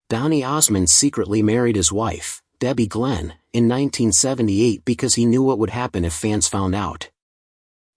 Donny Osmond secretly married his wife, Debbie Glenn, in 1978 because he knew what would happen if fans found out.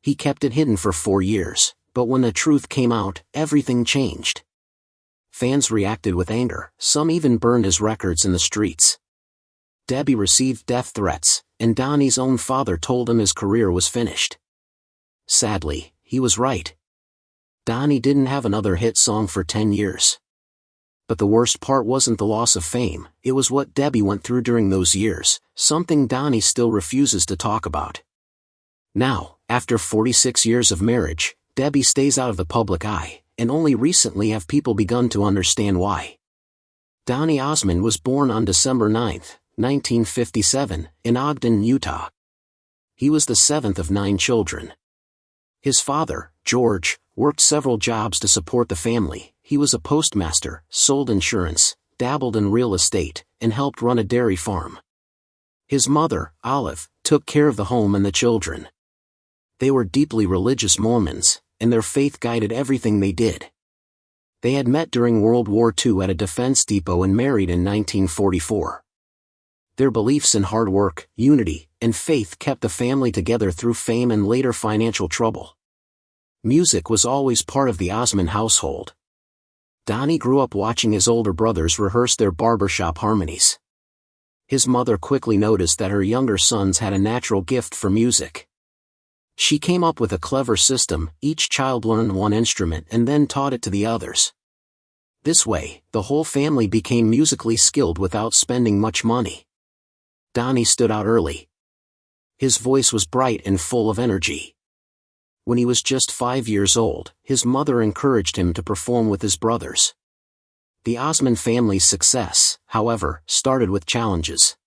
He kept it hidden for 4 years, but when the truth came out, everything changed. Fans reacted with anger, some even burned his records in the streets. Debbie received death threats, and Donny's own father told him his career was finished. Sadly, he was right. Donny didn't have another hit song for 10 years. But the worst part wasn't the loss of fame, it was what Debbie went through during those years, something Donny still refuses to talk about. Now, after 46 years of marriage, Debbie stays out of the public eye, and only recently have people begun to understand why. Donny Osmond was born on December 9, 1957, in Ogden, Utah. He was the 7th of 9 children. His father, George, worked several jobs to support the family. He was a postmaster, sold insurance, dabbled in real estate, and helped run a dairy farm. His mother, Olive, took care of the home and the children. They were deeply religious Mormons, and their faith guided everything they did. They had met during World War II at a defense depot and married in 1944. Their beliefs in hard work, unity, and faith kept the family together through fame and later financial trouble. Music was always part of the Osmond household. Donny grew up watching his older brothers rehearse their barbershop harmonies. His mother quickly noticed that her younger sons had a natural gift for music. She came up with a clever system: each child learned one instrument and then taught it to the others. This way, the whole family became musically skilled without spending much money. Donny stood out early. His voice was bright and full of energy. When he was just 5 years old, his mother encouraged him to perform with his brothers. The Osmond family's success, however, started with challenges.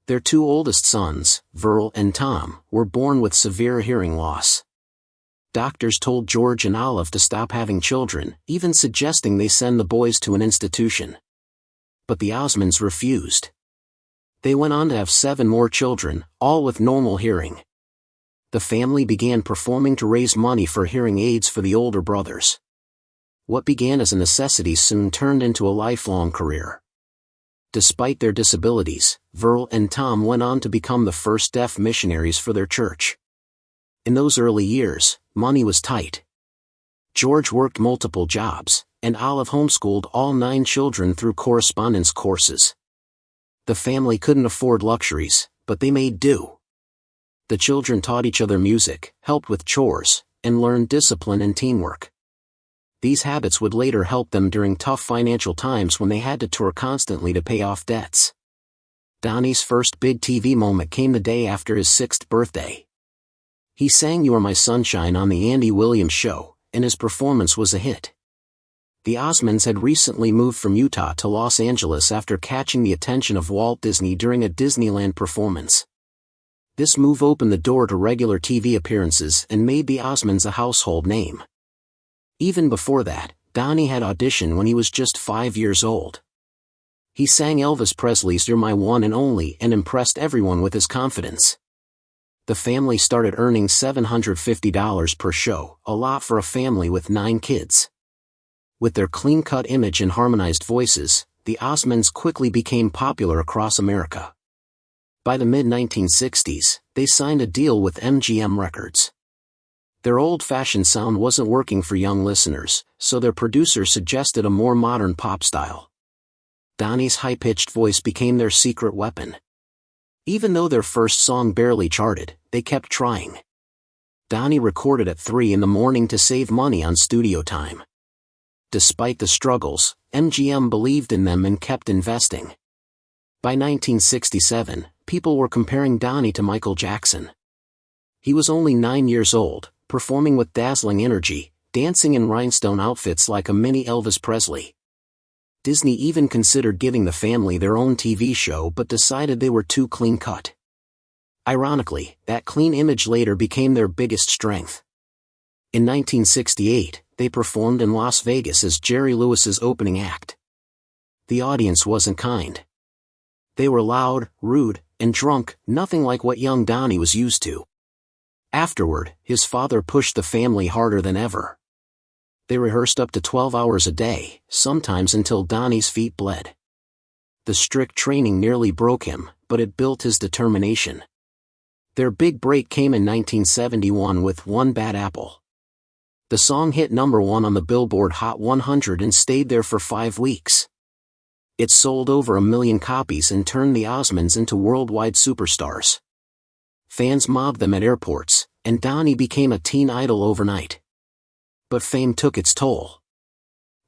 Their 2 oldest sons, Verl and Tom, were born with severe hearing loss. Doctors told George and Olive to stop having children, even suggesting they send the boys to an institution. But the Osmonds refused. They went on to have 7 more children, all with normal hearing. The family began performing to raise money for hearing aids for the older brothers. What began as a necessity soon turned into a lifelong career. Despite their disabilities, Verl and Tom went on to become the first deaf missionaries for their church. In those early years, money was tight. George worked multiple jobs, and Olive homeschooled all 9 children through correspondence courses. The family couldn't afford luxuries, but they made do. The children taught each other music, helped with chores, and learned discipline and teamwork. These habits would later help them during tough financial times when they had to tour constantly to pay off debts. Donny's first big TV moment came the day after his 6th birthday. He sang "You Are My Sunshine" on the Andy Williams Show, and his performance was a hit. The Osmonds had recently moved from Utah to Los Angeles after catching the attention of Walt Disney during a Disneyland performance. This move opened the door to regular TV appearances and made the Osmonds a household name. Even before that, Donny had auditioned when he was just 5 years old. He sang Elvis Presley's "You're My One and Only" and impressed everyone with his confidence. The family started earning $750 per show, a lot for a family with 9 kids. With their clean-cut image and harmonized voices, the Osmonds quickly became popular across America. By the mid-1960s, they signed a deal with MGM Records. Their old-fashioned sound wasn't working for young listeners, so their producer suggested a more modern pop style. Donny's high-pitched voice became their secret weapon. Even though their first song barely charted, they kept trying. Donny recorded at 3 in the morning to save money on studio time. Despite the struggles, MGM believed in them and kept investing. By 1967, people were comparing Donny to Michael Jackson. He was only 9 years old, performing with dazzling energy, dancing in rhinestone outfits like a mini Elvis Presley. Disney even considered giving the family their own TV show but decided they were too clean-cut. Ironically, that clean image later became their biggest strength. In 1968, they performed in Las Vegas as Jerry Lewis's opening act. The audience wasn't kind. They were loud, rude, and drunk, nothing like what young Donny was used to. Afterward, his father pushed the family harder than ever. They rehearsed up to 12 hours a day, sometimes until Donny's feet bled. The strict training nearly broke him, but it built his determination. Their big break came in 1971 with One Bad Apple. The song hit #1 on the Billboard Hot 100 and stayed there for 5 weeks. It sold over 1 million copies and turned the Osmonds into worldwide superstars. Fans mobbed them at airports, and Donny became a teen idol overnight. But fame took its toll.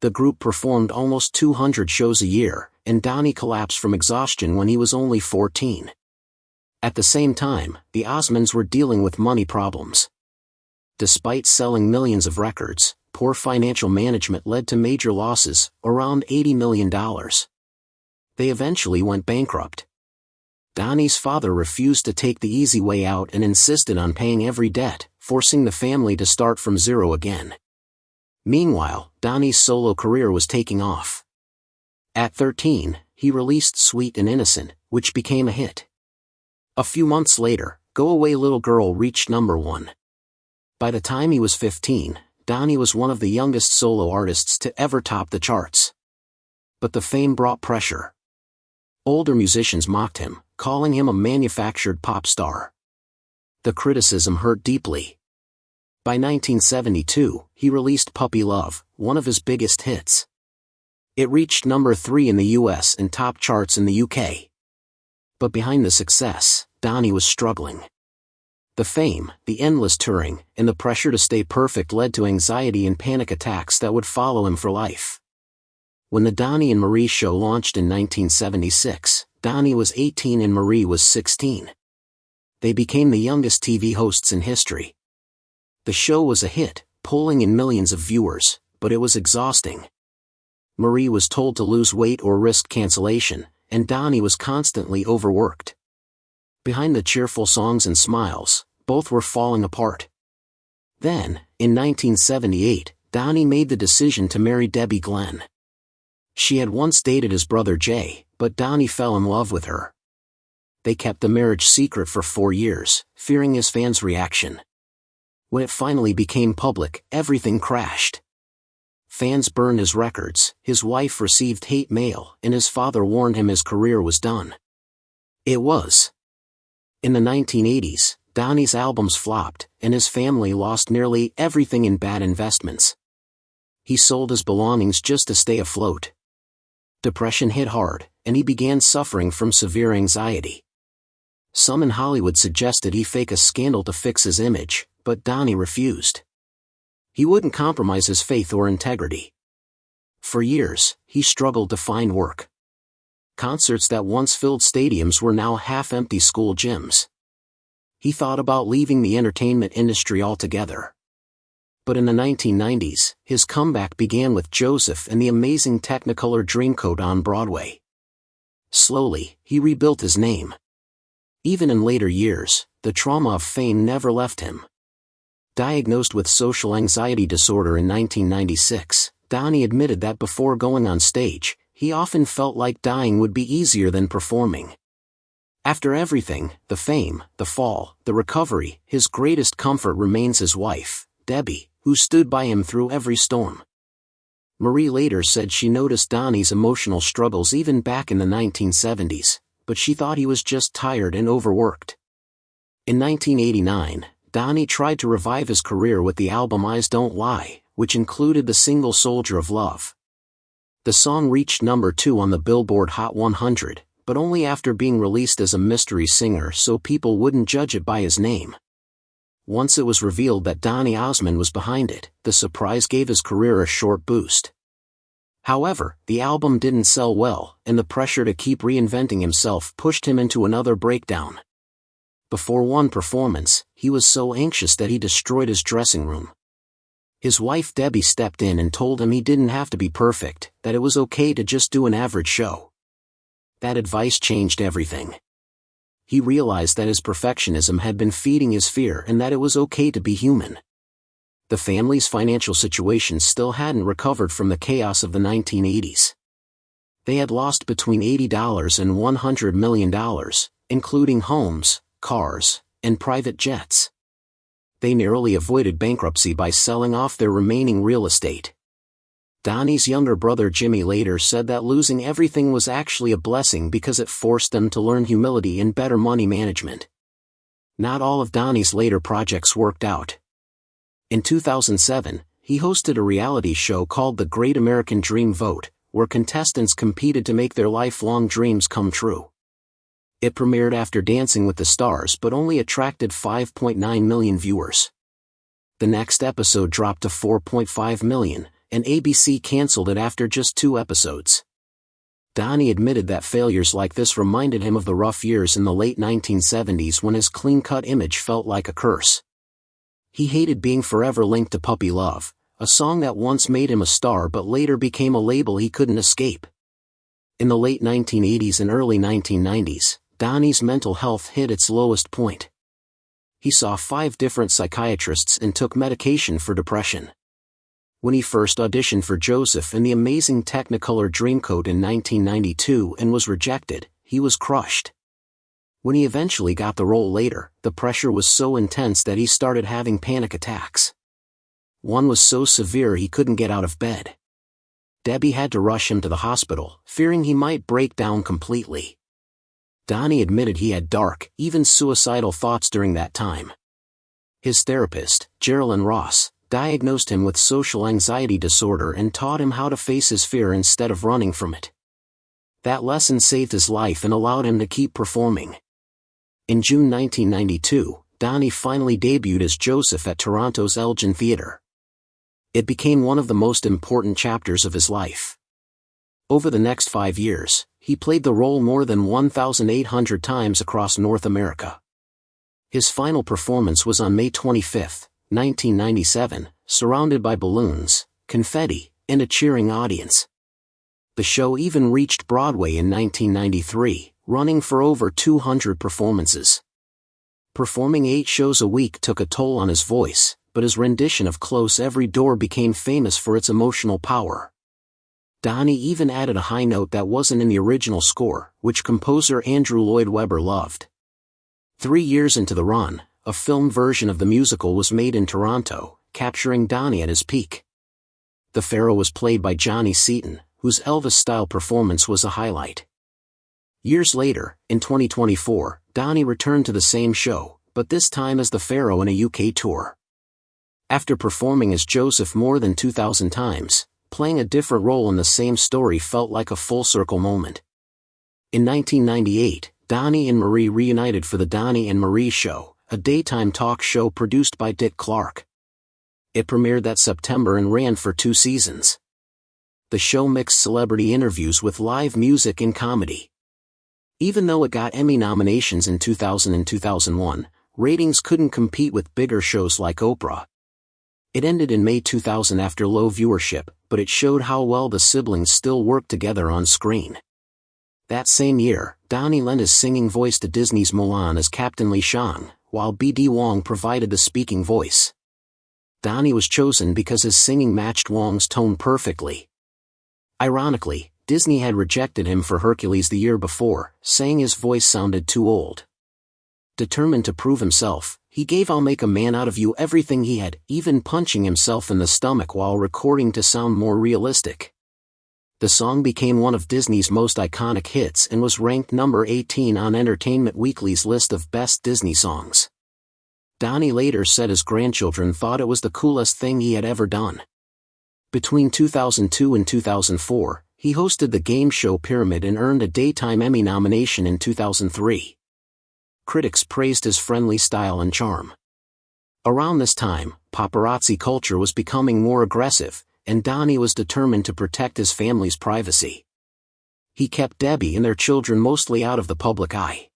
The group performed almost 200 shows a year, and Donny collapsed from exhaustion when he was only 14. At the same time, the Osmonds were dealing with money problems. Despite selling millions of records, poor financial management led to major losses, around $80 million. They eventually went bankrupt. Donny's father refused to take the easy way out and insisted on paying every debt, forcing the family to start from zero again. Meanwhile, Donny's solo career was taking off. At 13, he released Sweet and Innocent, which became a hit. A few months later, Go Away Little Girl reached #1. By the time he was 15, Donny was one of the youngest solo artists to ever top the charts. But the fame brought pressure. Older musicians mocked him, calling him a manufactured pop star. The criticism hurt deeply. By 1972, he released Puppy Love, one of his biggest hits. It reached #3 in the US and top charts in the UK. But behind the success, Donny was struggling. The fame, the endless touring, and the pressure to stay perfect led to anxiety and panic attacks that would follow him for life. When the Donny and Marie show launched in 1976, Donny was 18 and Marie was 16. They became the youngest TV hosts in history. The show was a hit, pulling in millions of viewers, but it was exhausting. Marie was told to lose weight or risk cancellation, and Donny was constantly overworked. Behind the cheerful songs and smiles, both were falling apart. Then, in 1978, Donny made the decision to marry Debbie Glenn. She had once dated his brother Jay, but Donny fell in love with her. They kept the marriage secret for 4 years, fearing his fans' reaction. When it finally became public, everything crashed. Fans burned his records, his wife received hate mail, and his father warned him his career was done. It was. In the 1980s, Donny's albums flopped, and his family lost nearly everything in bad investments. He sold his belongings just to stay afloat. Depression hit hard, and he began suffering from severe anxiety. Some in Hollywood suggested he fake a scandal to fix his image, but Donny refused. He wouldn't compromise his faith or integrity. For years, he struggled to find work. Concerts that once filled stadiums were now half-empty school gyms. He thought about leaving the entertainment industry altogether. But in the 1990s, his comeback began with Joseph and the Amazing Technicolor Dreamcoat on Broadway. Slowly, he rebuilt his name. Even in later years, the trauma of fame never left him. Diagnosed with social anxiety disorder in 1996, Donny admitted that before going on stage, he often felt like dying would be easier than performing. After everything, the fame, the fall, the recovery, his greatest comfort remains his wife, Debbie, who stood by him through every storm. Marie later said she noticed Donny's emotional struggles even back in the 1970s, but she thought he was just tired and overworked. In 1989, Donny tried to revive his career with the album Eyes Don't Lie, which included the single Soldier of Love. The song reached #2 on the Billboard Hot 100, but only after being released as a mystery singer so people wouldn't judge it by his name. Once it was revealed that Donny Osmond was behind it, the surprise gave his career a short boost. However, the album didn't sell well, and the pressure to keep reinventing himself pushed him into another breakdown. Before one performance, he was so anxious that he destroyed his dressing room. His wife Debbie stepped in and told him he didn't have to be perfect, that it was okay to just do an average show. That advice changed everything. He realized that his perfectionism had been feeding his fear and that it was okay to be human. The family's financial situation still hadn't recovered from the chaos of the 1980s. They had lost between $80 and $100 million, including homes, cars, and private jets. They narrowly avoided bankruptcy by selling off their remaining real estate. Donny's younger brother Jimmy later said that losing everything was actually a blessing because it forced them to learn humility and better money management. Not all of Donny's later projects worked out. In 2007, he hosted a reality show called The Great American Dream Vote, where contestants competed to make their lifelong dreams come true. It premiered after Dancing with the Stars but only attracted 5.9 million viewers. The next episode dropped to 4.5 million, and ABC canceled it after just 2 episodes. Donny admitted that failures like this reminded him of the rough years in the late 1970s when his clean-cut image felt like a curse. He hated being forever linked to Puppy Love, a song that once made him a star but later became a label he couldn't escape. In the late 1980s and early 1990s, Donny's mental health hit its lowest point. He saw 5 different psychiatrists and took medication for depression. When he first auditioned for Joseph in the amazing Technicolor Dreamcoat in 1992 and was rejected, he was crushed. When he eventually got the role later, the pressure was so intense that he started having panic attacks. One was so severe he couldn't get out of bed. Debbie had to rush him to the hospital, fearing he might break down completely. Donny admitted he had dark, even suicidal thoughts during that time. His therapist, Geraldine Ross, diagnosed him with social anxiety disorder and taught him how to face his fear instead of running from it. That lesson saved his life and allowed him to keep performing. In June 1992, Donny finally debuted as Joseph at Toronto's Elgin Theatre. It became one of the most important chapters of his life. Over the next 5 years, he played the role more than 1,800 times across North America. His final performance was on May 25, 1997, surrounded by balloons, confetti, and a cheering audience. The show even reached Broadway in 1993, running for over 200 performances. Performing 8 shows a week took a toll on his voice, but his rendition of Close Every Door became famous for its emotional power. Donny even added a high note that wasn't in the original score, which composer Andrew Lloyd Webber loved. 3 years into the run, a film version of the musical was made in Toronto, capturing Donny at his peak. The Pharaoh was played by Johnny Seaton, whose Elvis-style performance was a highlight. Years later, in 2024, Donny returned to the same show, but this time as the Pharaoh in a UK tour. After performing as Joseph more than 2,000 times, playing a different role in the same story felt like a full-circle moment. In 1998, Donny and Marie reunited for The Donny and Marie Show, a daytime talk show produced by Dick Clark. It premiered that September and ran for 2 seasons. The show mixed celebrity interviews with live music and comedy. Even though it got Emmy nominations in 2000 and 2001, ratings couldn't compete with bigger shows like Oprah. It ended in May 2000 after low viewership, but it showed how well the siblings still worked together on screen. That same year, Donny lent his singing voice to Disney's Mulan as Captain Li Shang, while B.D. Wong provided the speaking voice. Donny was chosen because his singing matched Wong's tone perfectly. Ironically, Disney had rejected him for Hercules the year before, saying his voice sounded too old. Determined to prove himself, he gave I'll Make a Man Out of You everything he had, even punching himself in the stomach while recording to sound more realistic. The song became one of Disney's most iconic hits and was ranked number 18 on Entertainment Weekly's list of best Disney songs. Donny later said his grandchildren thought it was the coolest thing he had ever done. Between 2002 and 2004, he hosted the game show Pyramid and earned a Daytime Emmy nomination in 2003. Critics praised his friendly style and charm. Around this time, paparazzi culture was becoming more aggressive, and Donny was determined to protect his family's privacy. He kept Debbie and their children mostly out of the public eye.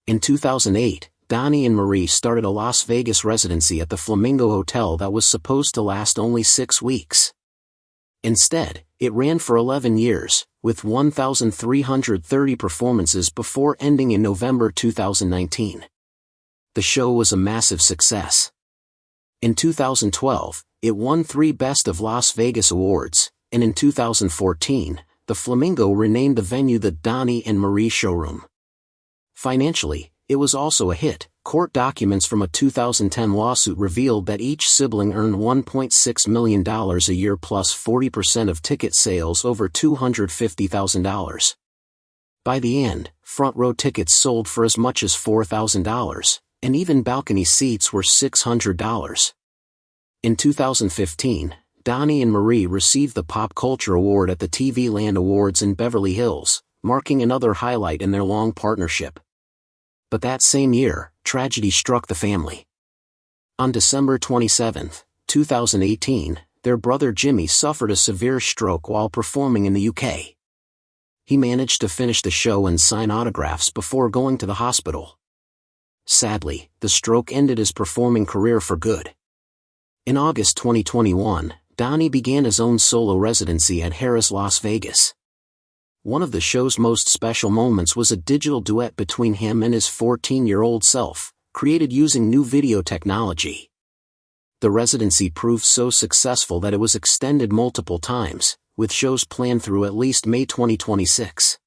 In 2008, Donny and Marie started a Las Vegas residency at the Flamingo Hotel that was supposed to last only 6 weeks. Instead, it ran for 11 years, with 1,330 performances before ending in November 2019. The show was a massive success. In 2012, it won 3 Best of Las Vegas awards, and in 2014, the Flamingo renamed the venue the Donny and Marie Showroom. Financially, it was also a hit, Court documents from a 2010 lawsuit revealed that each sibling earned $1.6 million a year plus 40% of ticket sales over $250,000. By the end, front row tickets sold for as much as $4,000, and even balcony seats were $600. In 2015, Donny and Marie received the Pop Culture Award at the TV Land Awards in Beverly Hills, marking another highlight in their long partnership. But that same year, tragedy struck the family. On December 27, 2018, their brother Jimmy suffered a severe stroke while performing in the UK. He managed to finish the show and sign autographs before going to the hospital. Sadly, the stroke ended his performing career for good. In August 2021, Donny began his own solo residency at Harrah's Las Vegas. One of the show's most special moments was a digital duet between him and his 14-year-old self, created using new video technology. The residency proved so successful that it was extended multiple times, with shows planned through at least May 2026.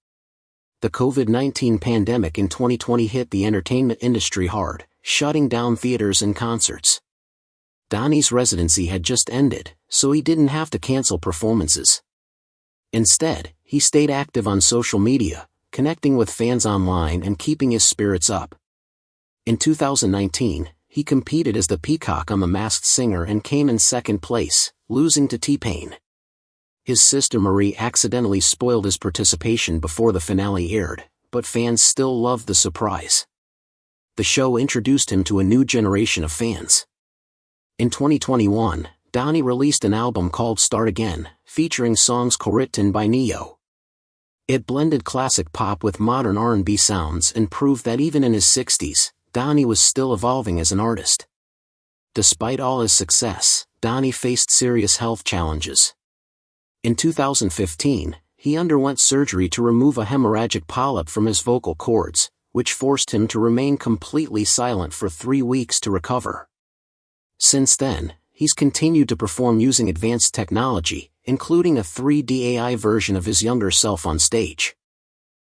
The COVID-19 pandemic in 2020 hit the entertainment industry hard, shutting down theaters and concerts. Donny's residency had just ended, so he didn't have to cancel performances. Instead, he stayed active on social media, connecting with fans online and keeping his spirits up. In 2019, he competed as the Peacock on The Masked Singer and came in second place, losing to T-Pain. His sister Marie accidentally spoiled his participation before the finale aired, but fans still loved the surprise. The show introduced him to a new generation of fans. In 2021, Donny released an album called Start Again, featuring songs co-written by Neo. It blended classic pop with modern R&B sounds and proved that even in his 60s, Donny was still evolving as an artist. Despite all his success, Donny faced serious health challenges. In 2015, he underwent surgery to remove a hemorrhagic polyp from his vocal cords, which forced him to remain completely silent for 3 weeks to recover. Since then, he's continued to perform using advanced technology, including a 3D AI version of his younger self on stage.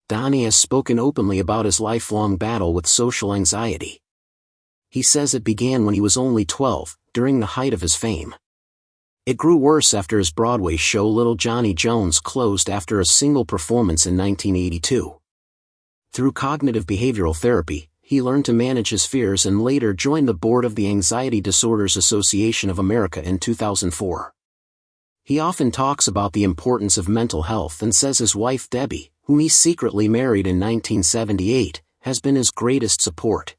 Donny has spoken openly about his lifelong battle with social anxiety. He says it began when he was only 12, during the height of his fame. It grew worse after his Broadway show Little Johnny Jones closed after a single performance in 1982. Through cognitive behavioral therapy, he learned to manage his fears and later joined the board of the Anxiety Disorders Association of America in 2004. He often talks about the importance of mental health and says his wife Debbie, whom he secretly married in 1978, has been his greatest support.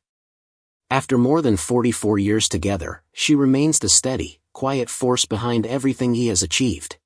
After more than 44 years together, she remains the steady, quiet force behind everything he has achieved.